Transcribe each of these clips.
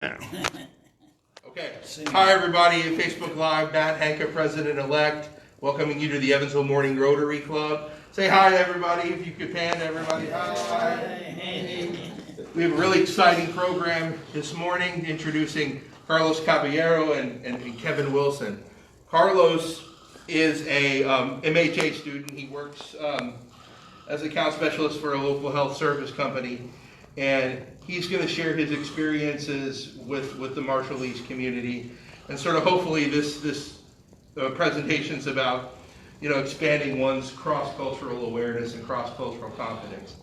Okay. Hi, everybody. Facebook Live. Matt Hanka, President-elect, welcoming you to the Evansville Morning Rotary Club. Say hi to everybody. If you could pan to everybody. Hi. We have a really exciting program this morning, introducing Carlos Caballero and Kevin Wilson. Carlos is a MHA student. He works as account specialist for a local health service company, and he's going to share his experiences with the Marshallese community, and sort of hopefully this presentation's about expanding one's cross-cultural awareness and cross-cultural confidence.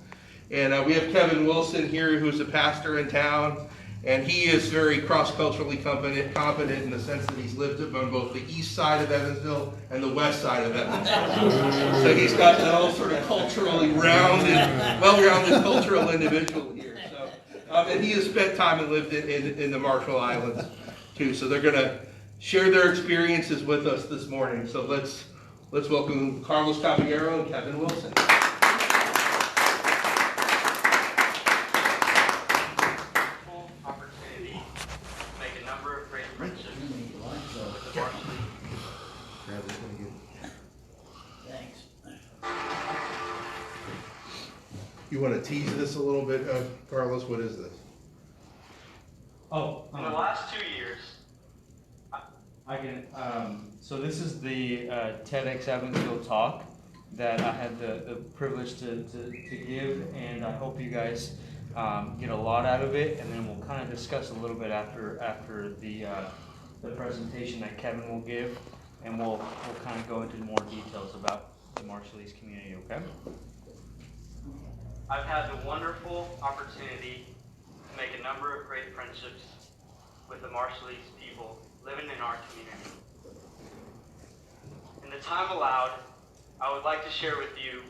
And we have Kevin Wilson here, who's a pastor in town, and he is very cross-culturally competent in the sense that he's lived on both the east side of Evansville and the west side of Evansville. So he's got that all sort of culturally rounded, well-rounded cultural individual here. So, and he has spent time and lived in the Marshall Islands too. So they're going to share their experiences with us this morning. So let's welcome Carlos Caballero and Kevin Wilson. You want to tease this a little bit, Carlos? What is this? In the last 2 years, I can. So this is the TEDx Evansville talk that I had the privilege to give, and I hope you guys get a lot out of it. And then we'll kind of discuss a little bit after the presentation that Kevin will give, and we'll kind of go into more details about the Marshallese community. Okay. I've had the wonderful opportunity to make a number of great friendships with the Marshallese people living in our community. In the time allowed, I would like to share with you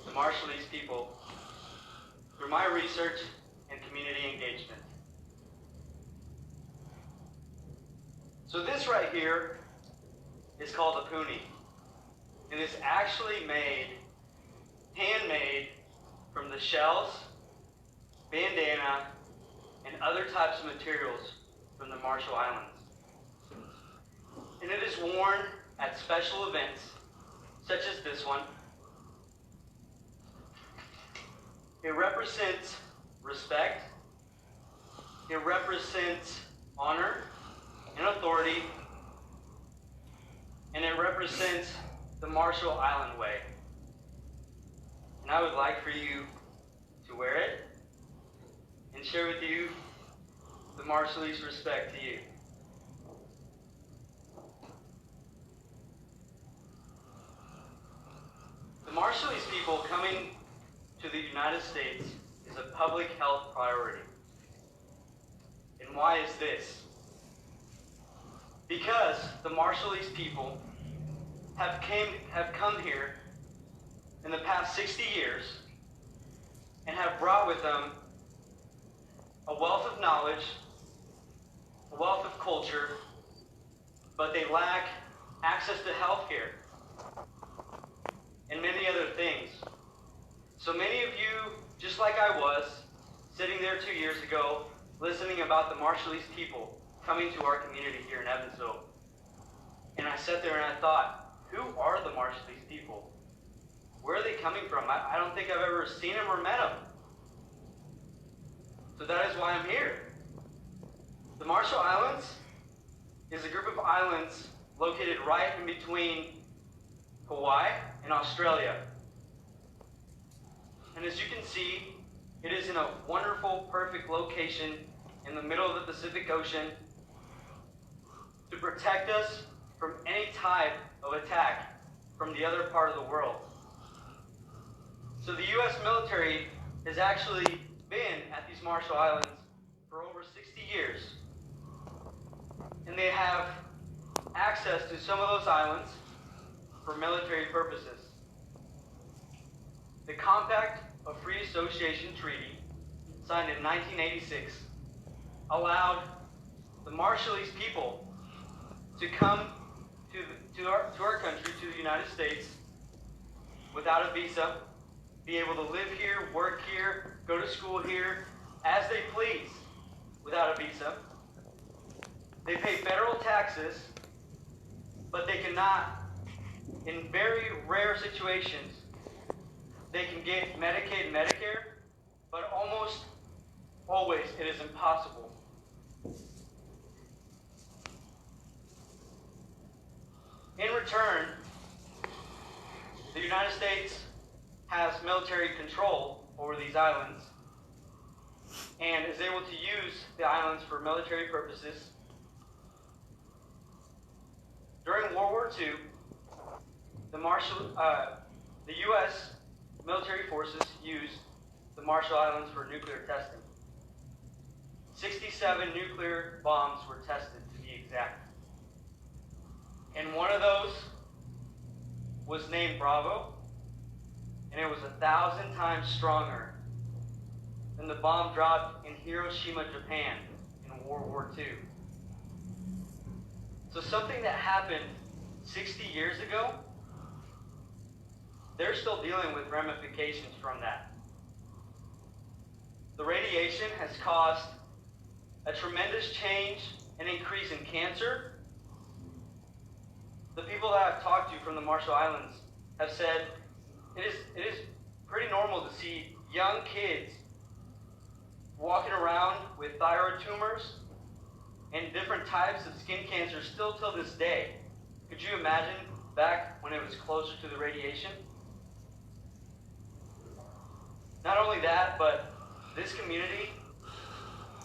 the Marshallese people through my research and community engagement. So this right here is called a puni. It is actually handmade from the shells, bandana, and other types of materials from the Marshall Islands. And it is worn at special events, such as this one. It represents respect, it represents honor and authority, and it represents the Marshall Island way. And I would like for you to wear it and share with you the Marshallese respect to you. The Marshallese people coming to the United States is a public health priority. And why is this? Because the Marshallese people have come here in the past 60 years and have brought with them a wealth of knowledge, a wealth of culture, but they lack access to health care and many other things. So many of you, just like I was, sitting there 2 years ago, listening about the Marshallese people coming to our community here in Evansville. And I sat there and I thought, who are the Marshallese people? Where are they coming from? I don't think I've ever seen them or met them. So that is why I'm here. The Marshall Islands is a group of islands located right in between Hawaii and Australia. And as you can see, it is in a wonderful, perfect location in the middle of the Pacific Ocean to protect us from any type of attack from the other part of the world. So the U.S. military has actually been at these Marshall Islands for over 60 years. And they have access to some of those islands for military purposes. The Compact of Free Association Treaty, signed in 1986, allowed the Marshallese people to come to our country, to the United States, without a visa, be able to live here, work here, go to school here, as they please, without a visa. They pay federal taxes, but they cannot, in very rare situations, they can get Medicaid and Medicare, but almost always it is impossible. In return, the United States has military control over these islands and is able to use the islands for military purposes. During World War II, the U.S. military forces used the Marshall Islands for nuclear testing. 67 nuclear bombs were tested, to be exact. And one of those was named Bravo, and it was 1,000 times stronger than the bomb dropped in Hiroshima, Japan in World War II. So something that happened 60 years ago, they're still dealing with ramifications from that. The radiation has caused a tremendous change and increase in cancer. The people that I've talked to from the Marshall Islands have said it is pretty normal to see young kids walking around with thyroid tumors and different types of skin cancer still till this day. Could you imagine back when it was closer to the radiation? Not only that, but this community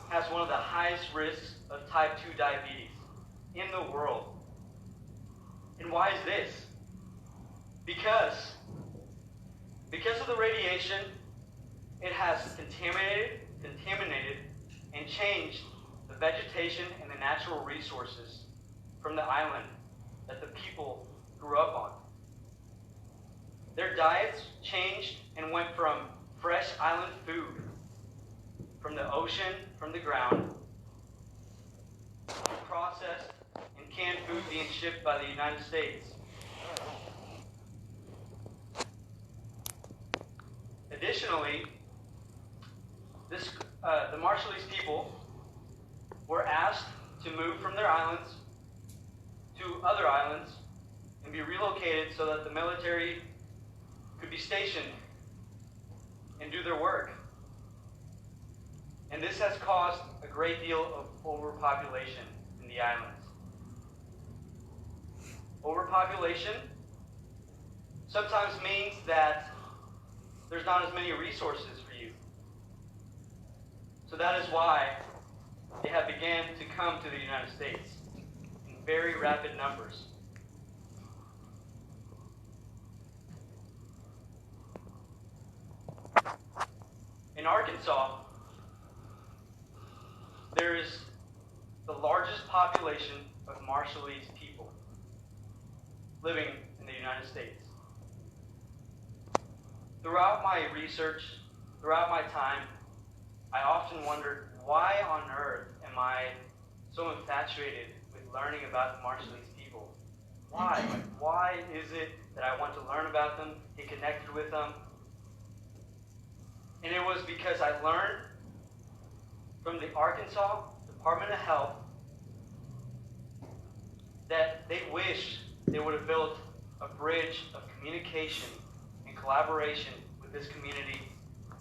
has one of the highest risks of type 2 diabetes in the world. And why is this? Because of the radiation, it has contaminated and changed the vegetation and the natural resources from the island that the people grew up on. Their diets changed and went from fresh island food from the ocean, from the ground, to processed and canned food being shipped by the United States. Additionally, the Marshallese people were asked to move from their islands to other islands and be relocated so that the military could be stationed and do their work. And this has caused a great deal of overpopulation in the islands. Overpopulation sometimes means that there's not as many resources for you. So that is why they have begun to come to the United States in very rapid numbers. In Arkansas, there is the largest population of Marshallese people living in the United States. Throughout my research, throughout my time, I often wondered, why on earth am I so infatuated with learning about the Marshallese people? Why? Why is it that I want to learn about them, get connected with them? And it was because I learned from the Arkansas Department of Health that they wish they would have built a bridge of communication and collaboration with this community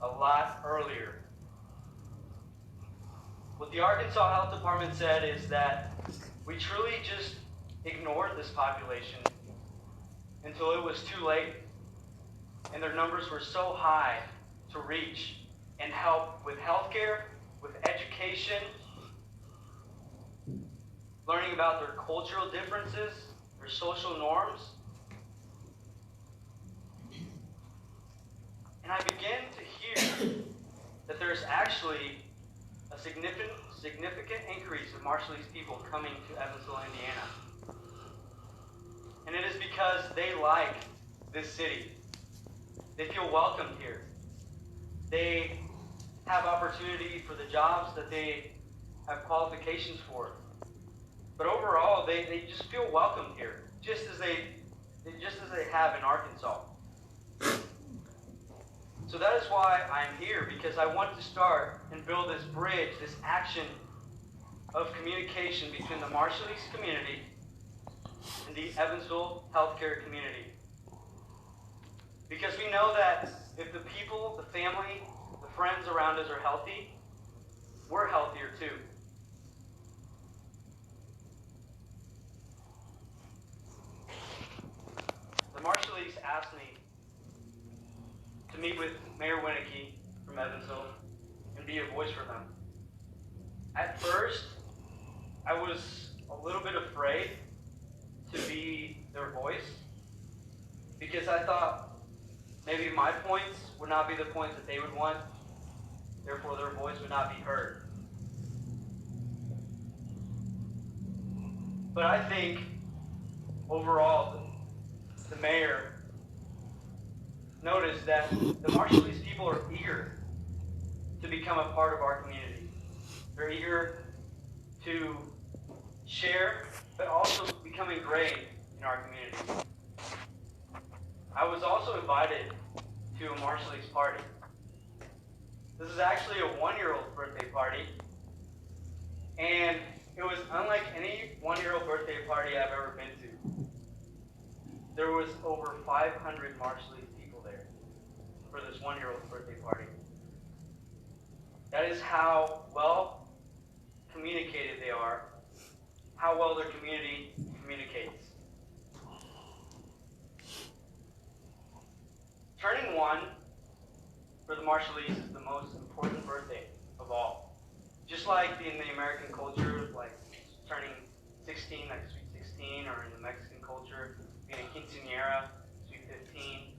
a lot earlier. What the Arkansas Health Department said is that we truly just ignored this population until it was too late, and their numbers were so high to reach and help with healthcare, with education, learning about their cultural differences, their social norms. And I began to hear that there's actually a significant increase of Marshallese people coming to Evansville, Indiana. And it is because they like this city. They feel welcomed here. They have opportunity for the jobs that they have qualifications for. But overall, they just feel welcomed here, just as they have in Arkansas. So that is why I'm here, because I want to start and build this bridge, this action of communication between the Marshallese community and the Evansville healthcare community. Because we know that if the people, the family, the friends around us are healthy, we're healthier too. The Marshallese asked me to meet with Mayor Winnicky from Evansville and be a voice for them. At first, I was a little bit afraid to be their voice because I thought maybe my points would not be the points that they would want, therefore their voice would not be heard. But I think overall, the mayor noticed that the Marshallese people are eager to become a part of our community. They're eager to share, but also become ingrained in our community. I was also invited to a Marshallese party. This is actually a 1-year-old's birthday party, and it was unlike any 1-year-old birthday party I've ever been to. There was over 500 Marshallese people there for this 1-year-old's birthday party. That is how well communicated they are, how well their community communicates. Turning 1 for the Marshallese is the most important birthday of all. Just like in the American culture, like turning 16, like sweet 16, or in the Mexican culture, being a quinceañera, sweet 15,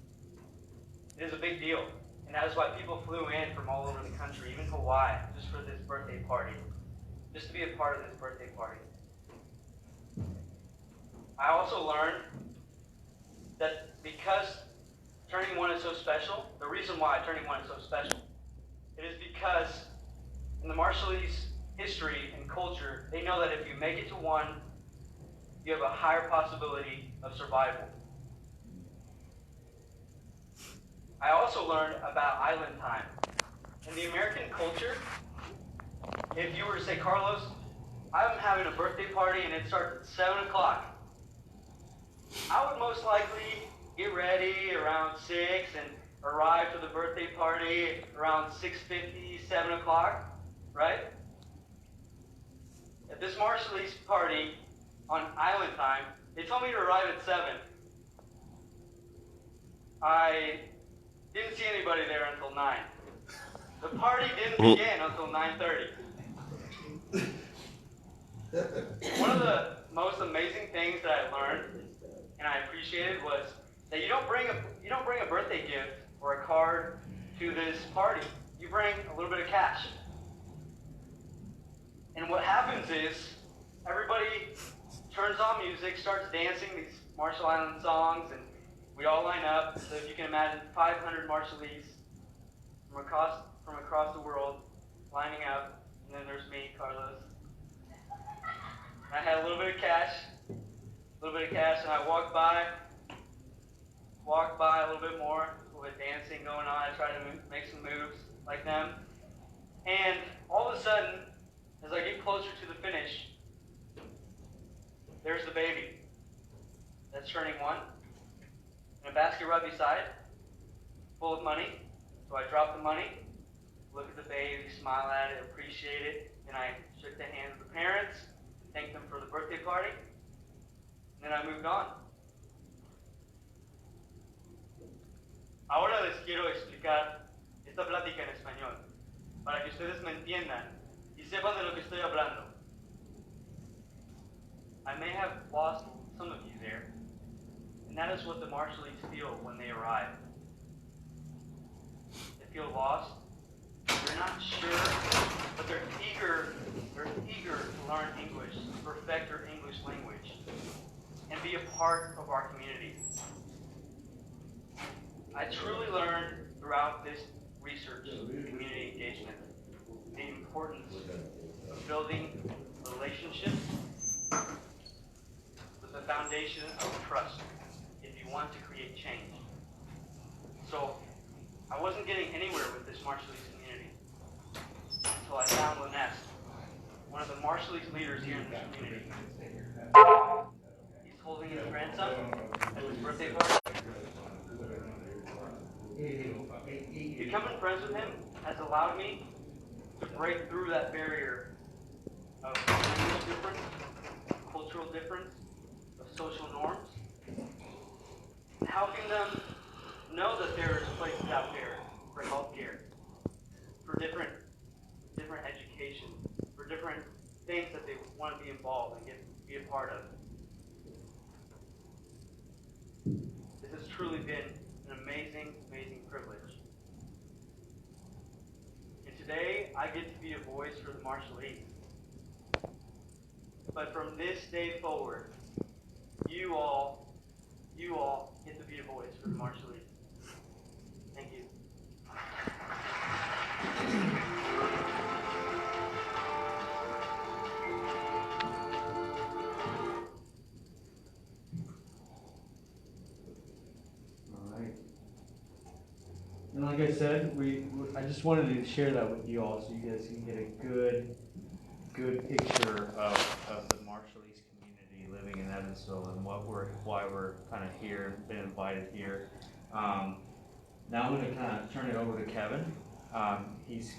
it is a big deal. And that is why people flew in from all over the country, even Hawaii, just for this birthday party, just to be a part of this birthday party. I also learned that because turning 1 is so special, the reason why turning 1 is so special, it is because in the Marshallese history and culture, they know that if you make it to 1, you have a higher possibility of survival. I also learned about island time. In the American culture, if you were to say, Carlos, I'm having a birthday party and it starts at 7 o'clock, I would most likely get ready around 6 and arrive to the birthday party around 6:50, 7 o'clock, right? At this Marshallese party on island time, they told me to arrive at 7. I didn't see anybody there until 9. The party didn't begin until 9:30. One of the most amazing things that I learned and I appreciated was that you don't bring a birthday gift or a card to this party. You bring a little bit of cash. And what happens is everybody turns on music, starts dancing these Marshall Island songs, and we all line up. So if you can imagine 500 Marshallese from across the world lining up, and then there's me, Carlos. I had a little bit of cash, and I walked by a little bit more, a little bit of dancing going on. I tried to make some moves like them. And all of a sudden, as I get closer to the finish, there's the baby that's turning 1, and a basket right beside, full of money. So I drop the money, look at the baby, smile at it, appreciate it, and I shook the hands of the parents, thanked them for the birthday party, and then I moved on. Ahora les quiero explicar esta plática en español, para que ustedes me entiendan y sepan de lo que estoy hablando. I may have lost some of you there, and that is what the Marshallese feel when they arrive. They feel lost, they're not sure, but they're eager to learn English, to perfect their English language, and be a part of our community. I truly learned throughout this research community engagement the importance of building relationships with the foundation of trust if you want to create change. So I wasn't getting anywhere with this Marshallese community until I found Linest, one of the Marshallese leaders here in this community. He's holding his grandson at his birthday party. Becoming friends with him has allowed me to break through that barrier of language difference, cultural difference, of social norms, and helping them know that there is places out there for healthcare, for different education, for different things that they want to be involved and be a part of. This has truly been an amazing, amazing privilege. And today, I get to be a voice for the Marshallese. But from this day forward, you all get to be a voice for the Marshallese. Thank you. And like I said, I just wanted to share that with you all so you guys can get a good picture of the Marshallese community living in Evansville and why we're kind of here, been invited here. Now I'm going to kind of turn it over to Kevin. He's,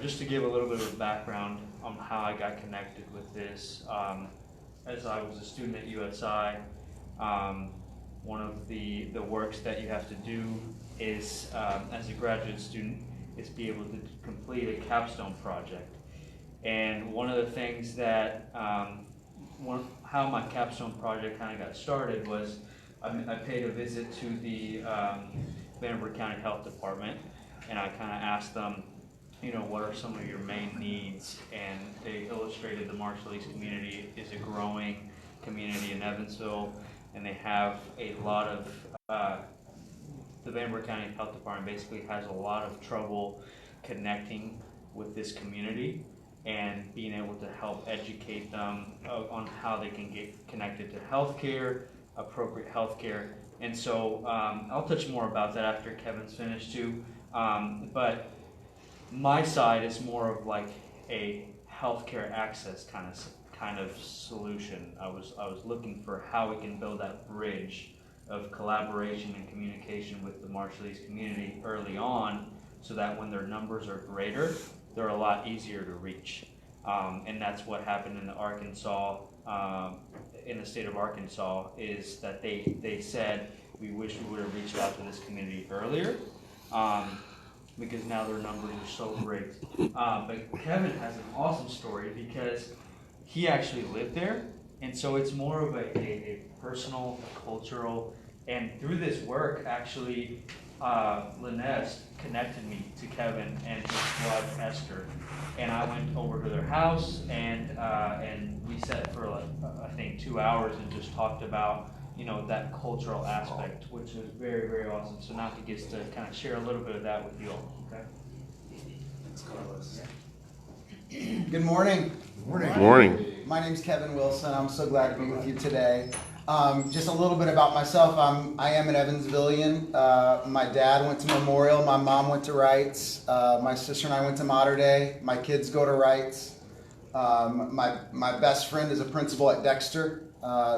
just to give a little bit of a background on how I got connected with this. As I was a student at USI, one of the works that you have to do is, as a graduate student, is be able to complete a capstone project. And one of the things that, how my capstone project kind of got started was I paid a visit to the Vanderbilt County Health Department, and I kind of asked them, what are some of your main needs? And they illustrated the Marshallese community is a growing community in Evansville, and they have a lot of, the Vanderbilt County Health Department basically has a lot of trouble connecting with this community and being able to help educate them on how they can get connected to healthcare, appropriate healthcare. And so I'll touch more about that after Kevin's finished too. But my side is more of like a healthcare access kind of solution. I was looking for how we can build that bridge of collaboration and communication with the Marshallese community early on, so that when their numbers are greater, they're a lot easier to reach. And that's what happened in Arkansas, in the state of Arkansas, is that they said, we wish we would have reached out to this community earlier, because now their numbers are so great. But Kevin has an awesome story because he actually lived there, and so it's more of a personal, cultural, and through this work, actually, Linest connected me to Kevin and his wife Esther, and I went over to their house, and we sat for I think 2 hours and just talked about that cultural aspect, which was very, very awesome. So now he gets to kind of share a little bit of that with you all. Okay. Thanks, Carlos. Good morning. Good morning. My name's Kevin Wilson. I'm so glad to be with you today. Just a little bit about myself. I am an Evansvillian. My dad went to Memorial. My mom went to Wrights. My sister and I went to Mater Dei. My kids go to Wrights. My best friend is a principal at Dexter.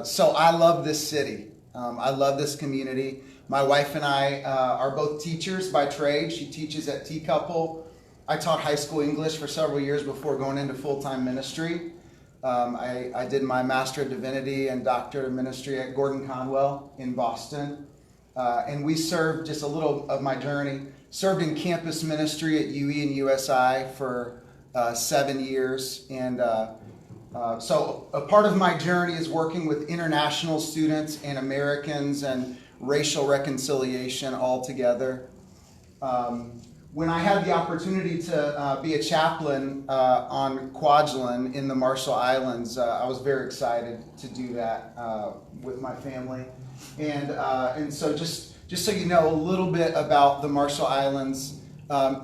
So I love this city. I love this community. My wife and I are both teachers by trade. She teaches at T-Couple. I taught high school English for several years before going into full-time ministry. I did my Master of Divinity and Doctorate of Ministry at Gordon Conwell in Boston. And we served, just a little of my journey, served in campus ministry at UE and USI for 7 years. And so a part of my journey is working with international students and Americans and racial reconciliation all together. When I had the opportunity to be a chaplain on Kwajalein in the Marshall Islands, I was very excited to do that with my family. And so just so you know a little bit about the Marshall Islands,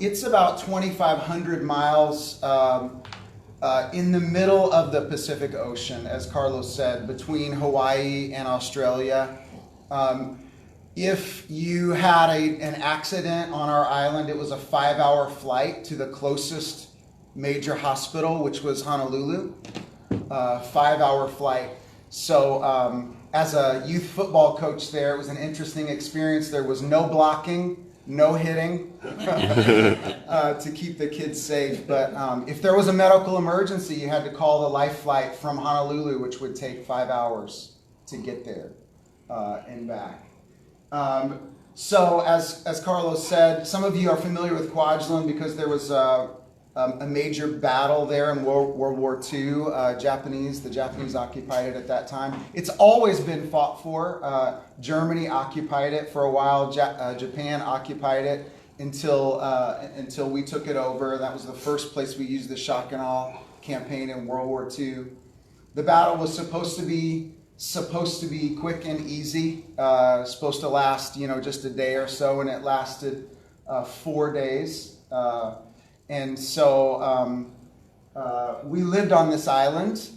it's about 2,500 miles in the middle of the Pacific Ocean, as Carlos said, between Hawaii and Australia. If you had an accident on our island, it was a 5-hour flight to the closest major hospital, which was Honolulu, 5-hour flight. So as a youth football coach there, it was an interesting experience. There was no blocking, no hitting to keep the kids safe. But if there was a medical emergency, you had to call the life flight from Honolulu, which would take 5 hours to get there and back. So as Carlos said, some of you are familiar with Kwajalein because there was a major battle there in World War II. The Japanese occupied it at that time. It's always been fought for. Germany occupied it for a while. Japan occupied it until we took it over. That was the first place we used the shock and awe campaign in World War II. The battle was supposed to be quick and easy. Supposed to last, just a day or so, and it lasted 4 days. And so we lived on this island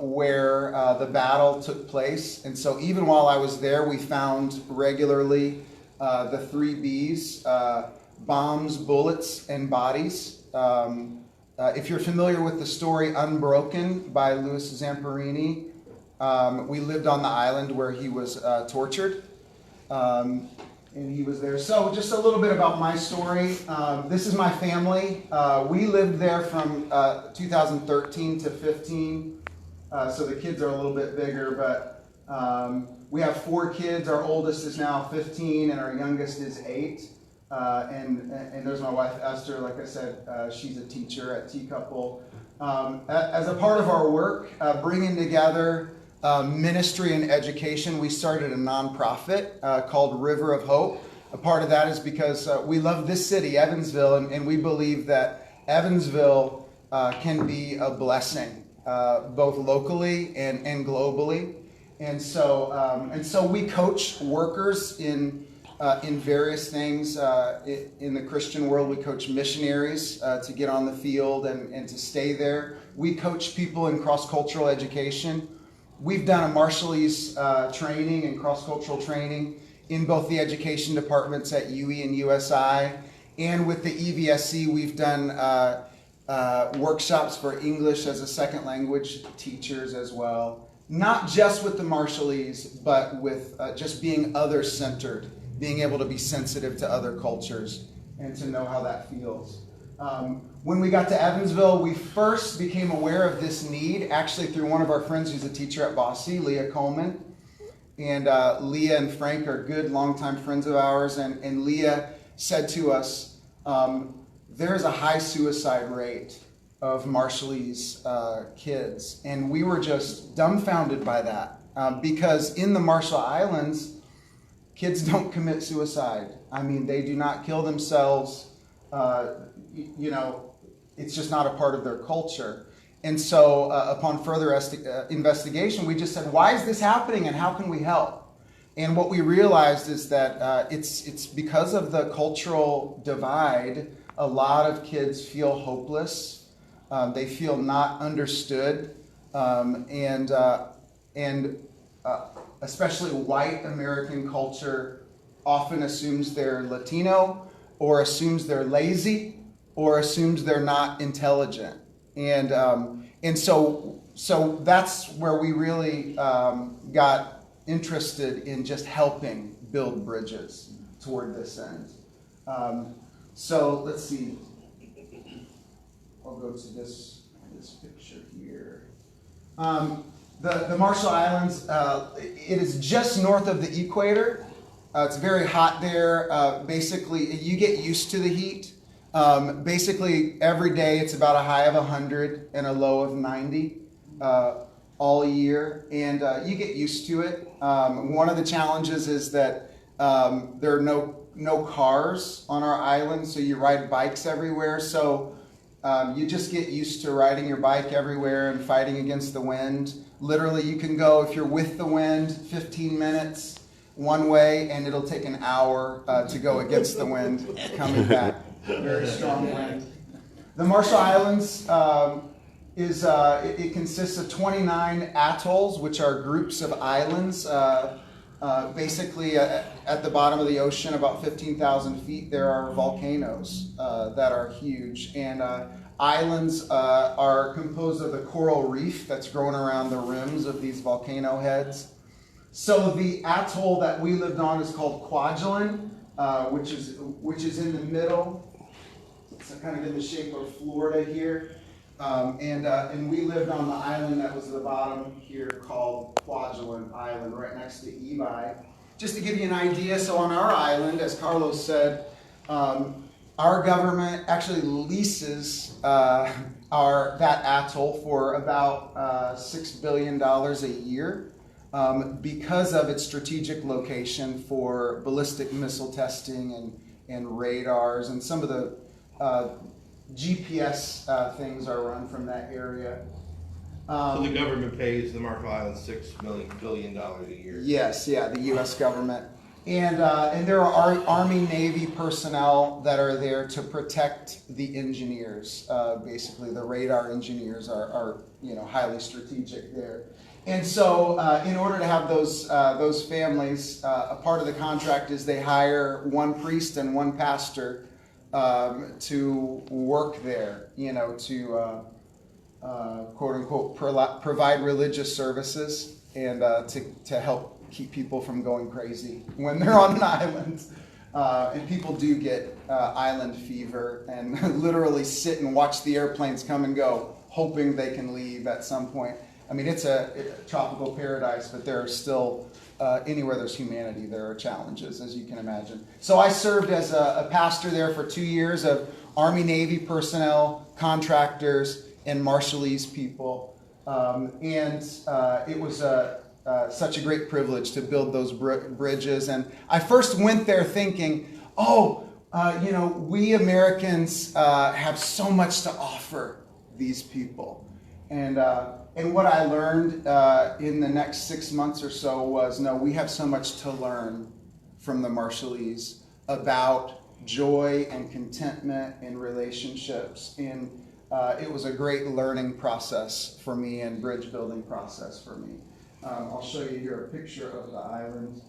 where the battle took place. And so even while I was there, we found regularly the 3 B's, bombs, bullets, and bodies. If you're familiar with the story Unbroken by Louis Zamperini, we lived on the island where he was tortured. And he was there. So just a little bit about my story. This is my family. We lived there from 2013 to 15. So the kids are a little bit bigger, but we have 4 kids. Our oldest is now 15 and our youngest is 8. And there's my wife Esther. Like I said, she's a teacher at Teacouple. As a part of our work, bringing together ministry and education, we started a nonprofit called River of Hope. A part of that is because we love this city, Evansville, and we believe that Evansville can be a blessing, both locally and globally. And so we coach workers in various things. In the Christian world, we coach missionaries to get on the field and to stay there. We coach people in cross-cultural education. We've done a Marshallese training and cross-cultural training in both the education departments at UE and USI, and with the EVSC, we've done workshops for English as a second language teachers as well. Not just with the Marshallese, but with just being other-centered, being able to be sensitive to other cultures and to know how that feels. When we got to Evansville, we first became aware of this need actually through one of our friends who's a teacher at Bosse, Leah Coleman. And Leah and Frank are good longtime friends of ours. And Leah said to us, there's a high suicide rate of Marshallese kids. And we were just dumbfounded by that because in the Marshall Islands, kids don't commit suicide. I mean, they do not kill themselves. It's just not a part of their culture. And so upon further investigation, we just said, why is this happening and how can we help? And what we realized is that it's because of the cultural divide. A lot of kids feel hopeless. They feel not understood. And especially white American culture often assumes they're Latino or assumes they're lazy or assumes they're not intelligent. And so that's where we really got interested in just helping build bridges toward this end. So let's see. I'll go to this picture here. The Marshall Islands, it is just north of the equator. It's very hot there. Basically, you get used to the heat. Basically, every day it's about a high of 100 and a low of 90 all year, and you get used to it. One of the challenges is that there are no cars on our island, so you ride bikes everywhere. So you just get used to riding your bike everywhere and fighting against the wind. Literally, you can go, if you're with the wind, 15 minutes one way, and it'll take an hour to go against the wind coming back. Very strong wind. The Marshall Islands it consists of 29 atolls, which are groups of islands. Basically, at the bottom of the ocean, about 15,000 feet, there are volcanoes that are huge. And islands are composed of the coral reef that's growing around the rims of these volcano heads. So the atoll that we lived on is called Kwajalein, which is in the middle. It's kind of in the shape of Florida here. And we lived on the island that was at the bottom here called Kwajalein Island, right next to Ebi. Just to give you an idea, so on our island, as Carlos said, our government actually leases that atoll for about $6 billion a year because of its strategic location for ballistic missile testing and radars, and some of the GPS things are run from that area. So the government pays the Marshall Islands $6 billion a year. Yes, yeah, the U.S. government. And there are Army, Navy personnel that are there to protect the engineers. Basically, the radar engineers are highly strategic there. And so, in order to have those families, a part of the contract is they hire one priest and one pastor to work there. To quote unquote provide religious services and to help keep people from going crazy when they're on an island. And people do get island fever and literally sit and watch the airplanes come and go, hoping they can leave at some point. I mean, it's a tropical paradise, but there are still, anywhere there's humanity, there are challenges, as you can imagine. So I served as a pastor there for 2 years of Army, Navy personnel, contractors, and Marshallese people. It was such a great privilege to build those bridges. And I first went there thinking, we Americans have so much to offer these people. And what I learned in the next 6 months or so was, no, we have so much to learn from the Marshallese about joy and contentment and relationships. And it was a great learning process for me and bridge building process for me. I'll show you here a picture of the island.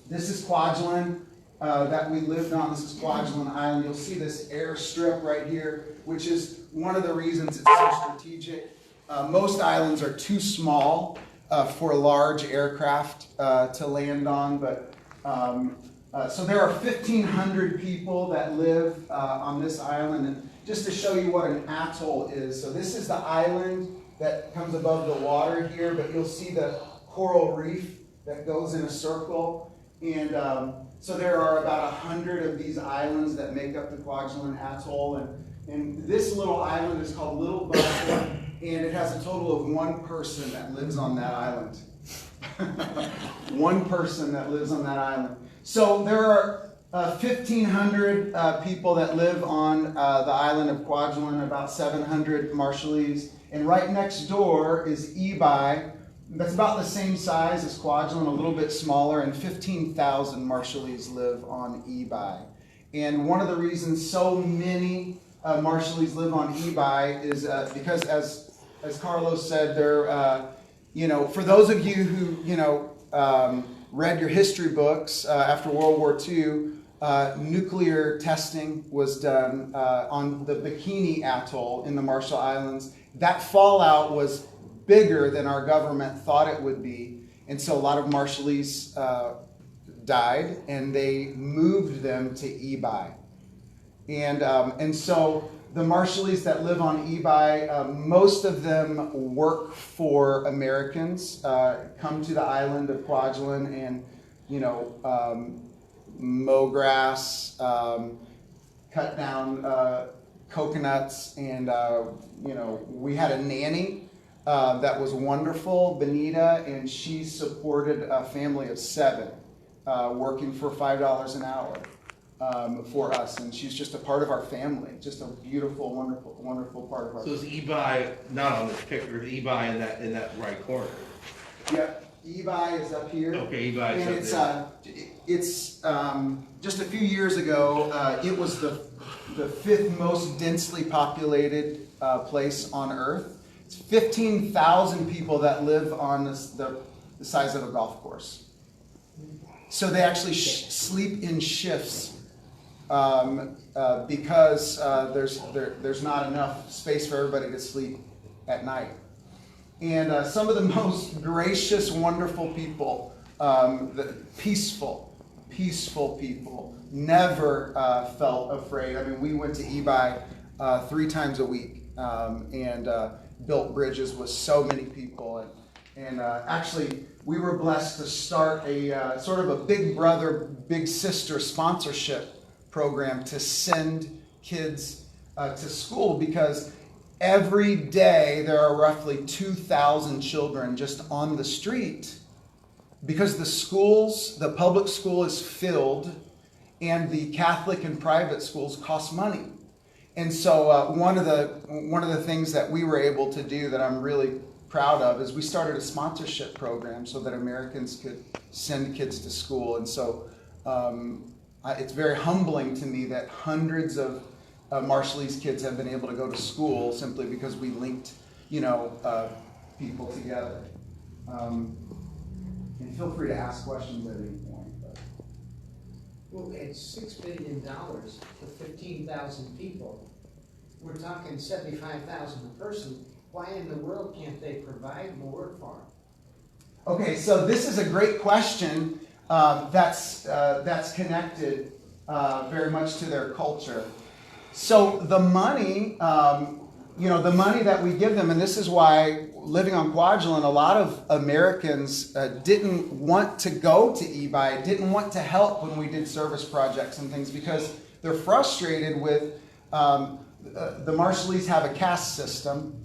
This is Kwajalein that we lived on. This is Kwajalein Island. You'll see this airstrip right here, which is one of the reasons it's so strategic. Most islands are too small for large aircraft to land on, but so there are 1,500 people that live on this island. And just to show you what an atoll is, so this is the island that comes above the water here, but you'll see the coral reef that goes in a circle. And so there are about 100 of these islands that make up the Kwajalein Atoll. And this little island is called Little Buffalo, and it has a total of one person that lives on that island. One person that lives on that island. So there are 1,500 people that live on the island of Kwajalein, about 700 Marshallese. And right next door is Ebi. That's about the same size as Kwajalein, a little bit smaller, and 15,000 Marshallese live on Ebi. And one of the reasons so many Marshallese live on Ebi is because, as Carlos said, they're, for those of you who, read your history books after World War II, nuclear testing was done on the Bikini Atoll in the Marshall Islands. That fallout was bigger than our government thought it would be, and so a lot of Marshallese died, and they moved them to Ebi. And so the Marshallese that live on Ebi, most of them work for Americans, come to the island of Kwajalein and, mow grass, cut down coconuts, and, we had a nanny that was wonderful, Benita, and she supported a family of 7 working for $5 an hour. For us, and she's just a part of our family, just a beautiful, wonderful, wonderful part of our family. So is Ebi not on this picture? Is Ebi in that right corner? Yep, Ebi is up here. Okay, Ebi is up there. It's just a few years ago, it was the 5th most densely populated place on Earth. It's 15,000 people that live on the size of a golf course. So they actually sleep in shifts because there's not enough space for everybody to sleep at night. And some of the most gracious, wonderful people, peaceful people, never felt afraid. I mean, we went to Ebi 3 times a week and built bridges with so many people. And actually, we were blessed to start a sort of a big brother, big sister sponsorship program to send kids to school, because every day there are roughly 2,000 children just on the street, because the public school is filled and the Catholic and private schools cost money. And so one of the things that we were able to do that I'm really proud of is we started a sponsorship program so that Americans could send kids to school. And so it's very humbling to me that hundreds of Marshallese kids have been able to go to school simply because we linked, people together. And feel free to ask questions at any point. But. Well, at $6 billion for 15,000 people, we're talking $75,000 a person. Why in the world can't they provide more for them? Okay, so this is a great question that's connected very much to their culture. So the money, the money that we give them, and this is why living on Kwajalein, a lot of Americans didn't want to go to Ebi, didn't want to help when we did service projects and things, because they're frustrated with the Marshallese have a caste system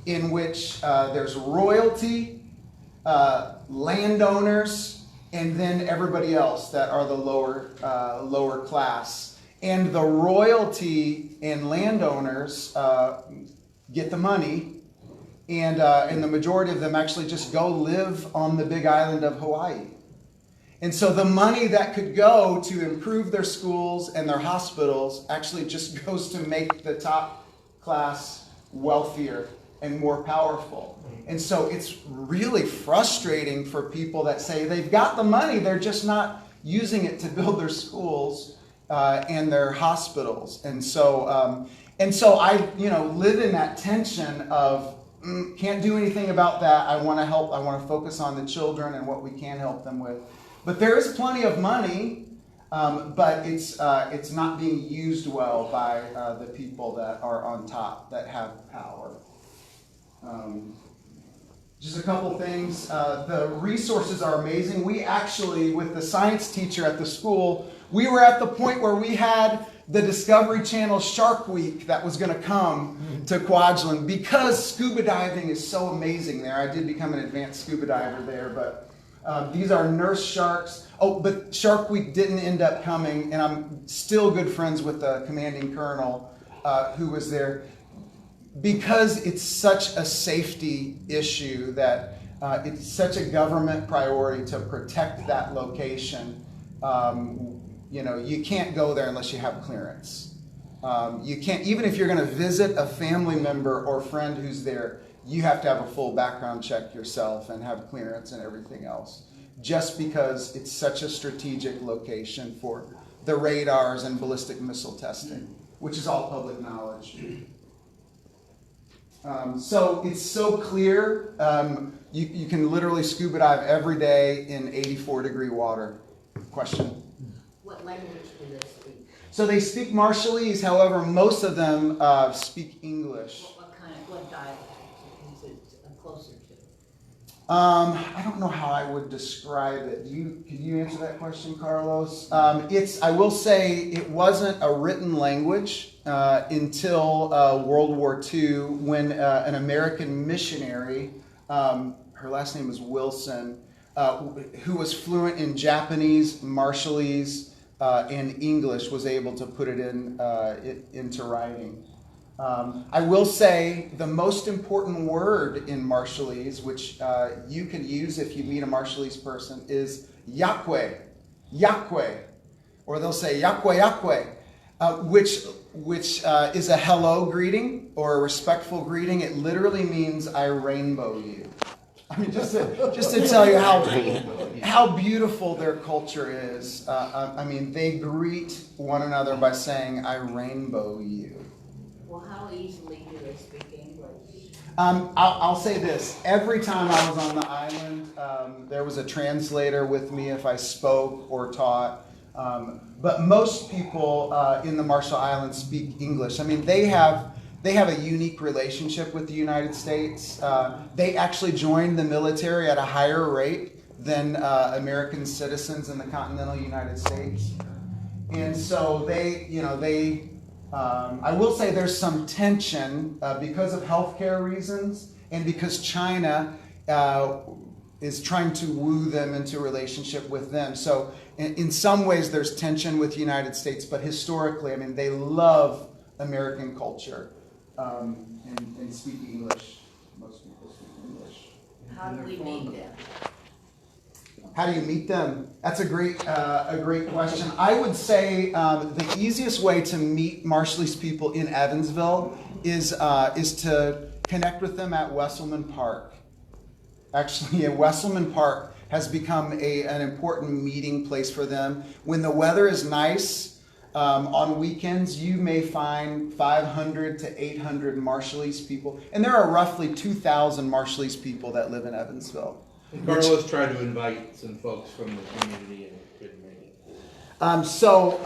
in which there's royalty, landowners, and then everybody else that are the lower class. And the royalty and landowners get the money, and the majority of them actually just go live on the big island of Hawaii. And so the money that could go to improve their schools and their hospitals actually just goes to make the top class wealthier and more powerful. And so it's really frustrating for people that say they've got the money, they're just not using it to build their schools and their hospitals. And so I live in that tension of can't do anything about that. I want to help. I want to focus on the children and what we can help them with. But there is plenty of money, but it's not being used well by the people that are on top, that have power. Just a couple things. The resources are amazing. We actually, with the science teacher at the school, we were at the point where we had the Discovery Channel Shark Week that was going to come to Kwajalein, because scuba diving is so amazing there. I did become an advanced scuba diver there, but these are nurse sharks. Oh, but Shark Week didn't end up coming, and I'm still good friends with the commanding colonel who was there, because it's such a safety issue that it's such a government priority to protect that location. You can't go there unless you have clearance. You can't, even if you're going to visit a family member or friend who's there, you have to have a full background check yourself and have clearance and everything else, just because it's such a strategic location for the radars and ballistic missile testing, which is all public knowledge. So it's so clear. You can literally scuba dive every day in 84-degree water. Question? What language do they speak? So they speak Marshallese, however, most of them speak English. What dialect is it closer to? I don't know how I would describe it. Could you answer that question, Carlos? I will say it wasn't a written language until World War II, when an American missionary, her last name is Wilson, who was fluent in Japanese, Marshallese, and English, was able to put it into writing. I will say the most important word in Marshallese, which you can use if you meet a Marshallese person, is yakwe, yakwe, or they'll say yakwe, yakwe, which is a hello greeting or a respectful greeting. It literally means I rainbow you. I mean, just to tell you how beautiful their culture is. I mean, they greet one another by saying, "I rainbow you." Well, how easily do they speak English? I'll say this. Every time I was on the island, there was a translator with me if I spoke or taught. But most people in the Marshall Islands speak English. I mean, they have a unique relationship with the United States. They actually joined the military at a higher rate than American citizens in the continental United States. And so I will say there's some tension because of healthcare reasons and because China is trying to woo them into a relationship with them. So in some ways there's tension with the United States, but historically, I mean, they love American culture and speak English. Most people speak English. How do we meet them? How do you meet them? That's a great question. I would say the easiest way to meet Marshallese people in Evansville is to connect with them at Wesselman Park. Actually, Wesselman Park has become an important meeting place for them. When the weather is nice, on weekends, you may find 500 to 800 Marshallese people. And there are roughly 2,000 Marshallese people that live in Evansville. Carlos tried to invite some folks from the community and couldn't make it. So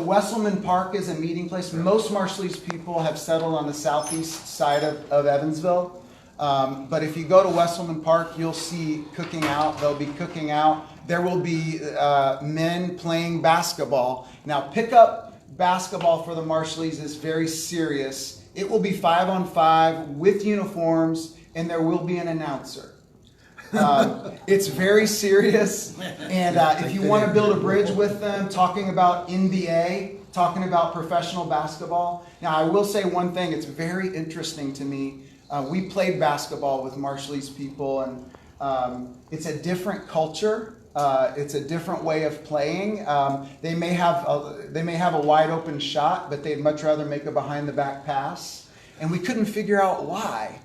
Wesselman Park is a meeting place. Most Marshallese people have settled on the southeast side of Evansville. But if you go to Wesselman Park, you'll see cooking out. They'll be cooking out. There will be men playing basketball. Now, pickup basketball for the Marshallese is very serious. It will be 5-on-5 with uniforms, and there will be an announcer. It's very serious, and if you want to build a bridge with them, talking about NBA, talking about professional basketball. Now, I will say one thing, it's very interesting to me. We played basketball with Marshallese people, and it's a different culture. It's a different way of playing. They may have a wide open shot, but they'd much rather make a behind the back pass, and we couldn't figure out why.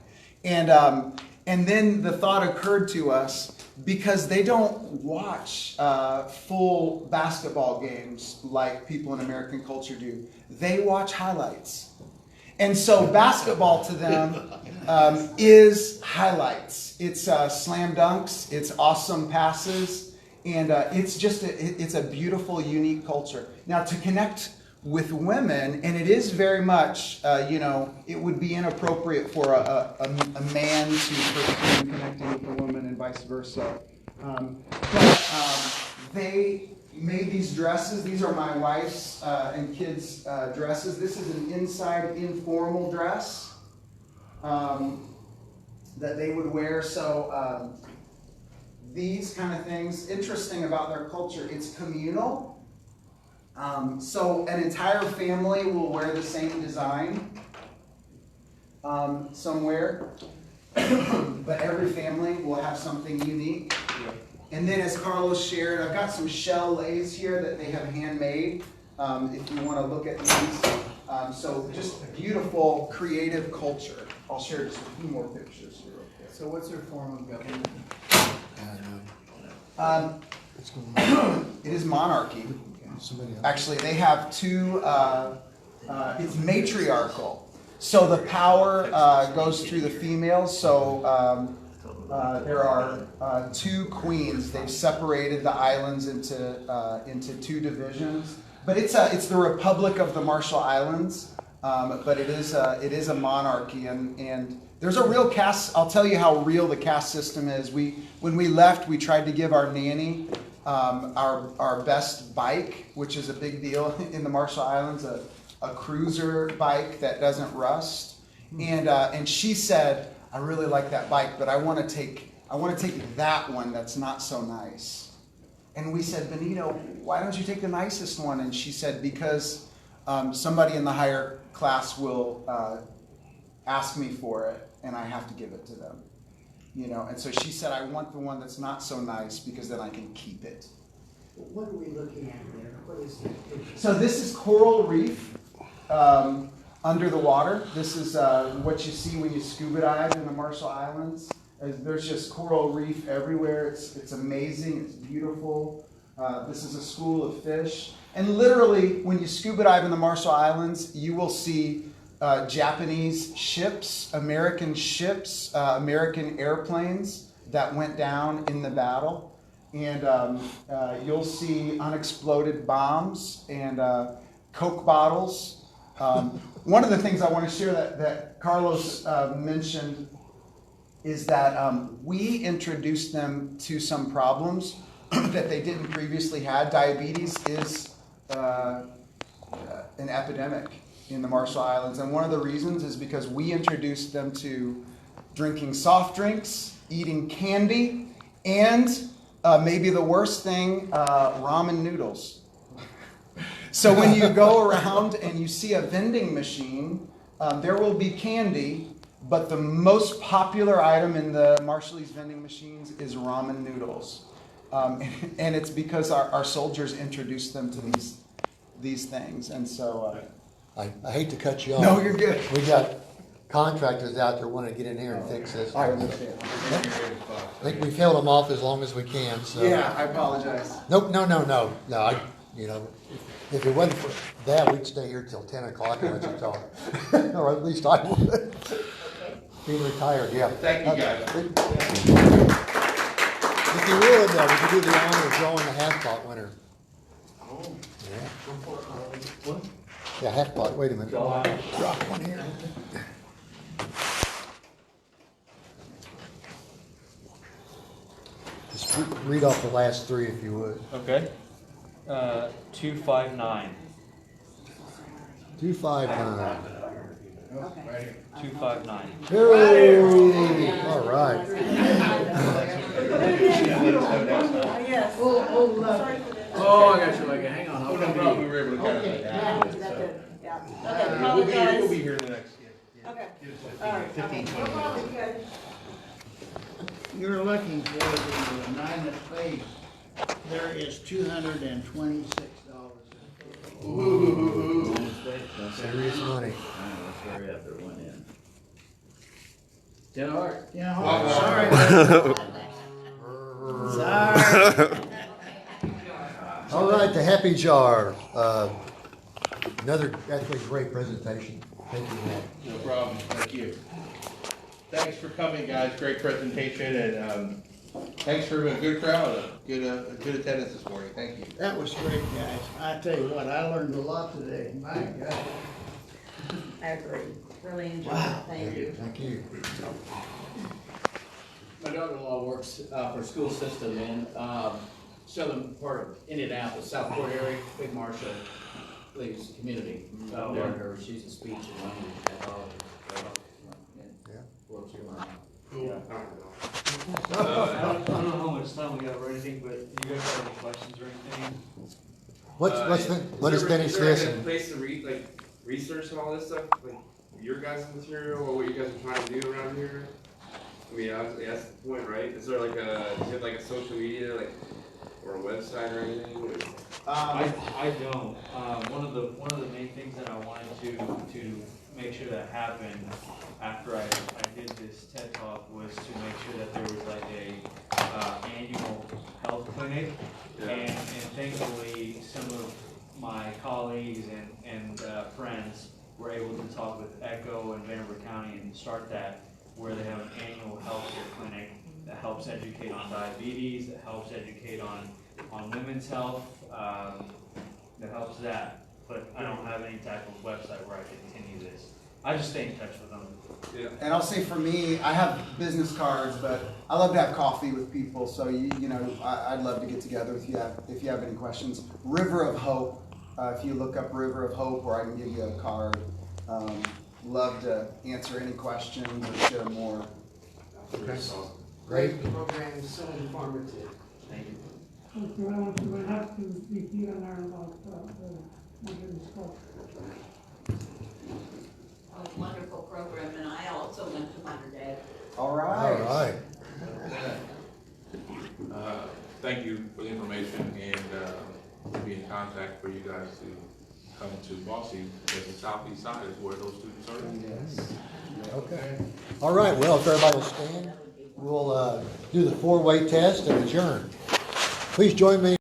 And then the thought occurred to us, because they don't watch full basketball games like people in American culture do. They watch highlights. And so basketball to them is highlights. It's slam dunks, it's awesome passes, and it's a beautiful, unique culture. Now, to connect with women, and it is very much, it would be inappropriate for a man to pursue connecting with a woman and vice versa. But they made these dresses. These are my wife's and kids' dresses. This is an inside informal dress that they would wear. So these kind of things, interesting about their culture, it's communal. So an entire family will wear the same design somewhere, but every family will have something unique. And then, as Carlos shared, I've got some shell lays here that they have handmade, if you want to look at these. So just beautiful, creative culture. I'll share just a few more pictures here. Okay. So what's their form of government? It is monarchy. Actually, they have two, it's matriarchal. So the power goes through the females. So there are two queens. They've separated the islands into two divisions. But it's the Republic of the Marshall Islands. But it is a monarchy, and there's a real caste. I'll tell you how real the caste system is. When we left, we tried to give our nanny our best bike, which is a big deal in the Marshall Islands, a cruiser bike that doesn't rust. And she said, "I really like that bike, but I want to take that one that's not so nice." And we said, "Benito, why don't you take the nicest one?" And she said, "Because somebody in the higher class will ask me for it, and I have to give it to them." And so she said, "I want the one that's not so nice because then I can keep it." What are we looking at there? What is that picture? So this is coral reef under the water. This is what you see when you scuba dive in the Marshall Islands. There's just coral reef everywhere. It's amazing. It's beautiful. This is a school of fish. And literally, when you scuba dive in the Marshall Islands, you will see Japanese ships, American airplanes that went down in the battle. And you'll see unexploded bombs and Coke bottles. One of the things I want to share that Carlos mentioned is that we introduced them to some problems that they didn't previously have. Diabetes is an epidemic in the Marshall Islands, and one of the reasons is because we introduced them to drinking soft drinks, eating candy, and maybe the worst thing, ramen noodles. So when you go around and you see a vending machine, there will be candy, but the most popular item in the Marshallese vending machines is ramen noodles. And it's because our soldiers introduced them to these things. And so... I hate to cut you off. No, you're good. We got contractors out there wanting to get in here and fix this. I understand. I think we've held them off as long as we can, so. Yeah, I apologize. Nope, no. If it wasn't for that, we'd stay here till 10 o'clock and let you talk. Or at least I would. Being retired, yeah. Thank you, guys. If you would, we could do the honor of drawing the half-pot winner. What? Yeah, half-pot, wait a minute. Drop one here. Just read off the last three if you would. Okay. 259. 259. 259. Hey, all right. Yes. Oh, I got you, like, hang on. Oh, no problem, we were able to kind of. We'll be here in the next, Okay. 15, 20 minutes. You're looking for the 9 page. There is $226. Ooh. Serious money. Let's hurry up, there went in. 10 heart. Yeah, Oh, sorry. Sorry. All right, the Happy Jar. Another actually great presentation. Thank you, Matt. No problem, thank you. Thanks for coming, guys, great presentation, and thanks for a good crowd, good attendance this morning, thank you. That was great, guys. I tell you what, I learned a lot today. My God. I agree. Really enjoyed it. Thank you. Thank you. My daughter-in-law works for a school system in southern part of Indianapolis, Southport area, Big Marshall, Lee's community. Oh, Learned yeah. her, she's a speech and language pathologist. Yeah. Works here around. I don't know how much time we got or anything, but do you guys have any questions or anything? Let's finish this. Is there a And, place to read, like, research and all this stuff, like your guys' material or what you guys are trying to do around here? I mean, obviously that's the point, right? Is there like do you have like a social media, like, or a website or anything? I don't. One of the main things that I wanted to make sure that happened after I did this TED Talk was to make sure that there was like a annual health clinic, Yeah. and thankfully some of my colleagues and friends were able to talk with ECHO and Vanderbilt County and start that, where they have an annual healthcare clinic that helps educate on diabetes, that helps educate on women's health, that helps that. But I don't have any type of website where I continue this. I just stay in touch with them. Yeah. And I'll say for me, I have business cards, but I love to have coffee with people. So I'd love to get together with you if you have any questions. River of Hope. If you look up River of Hope, or I can give you a card. Love to answer any questions or share more. okay. Great. The program is so informative. Thank you. Okay, I want to have to be here and learn about the sculpture. A wonderful program, and I also went to Monterey. All All right. right. Thank you for the information and we'll be in contact for you guys to come to Bossy, as the southeast side is where those students are. Yes. Okay. All right, well, if everybody will stand. That would be we'll do the four-way test and adjourn. Please join me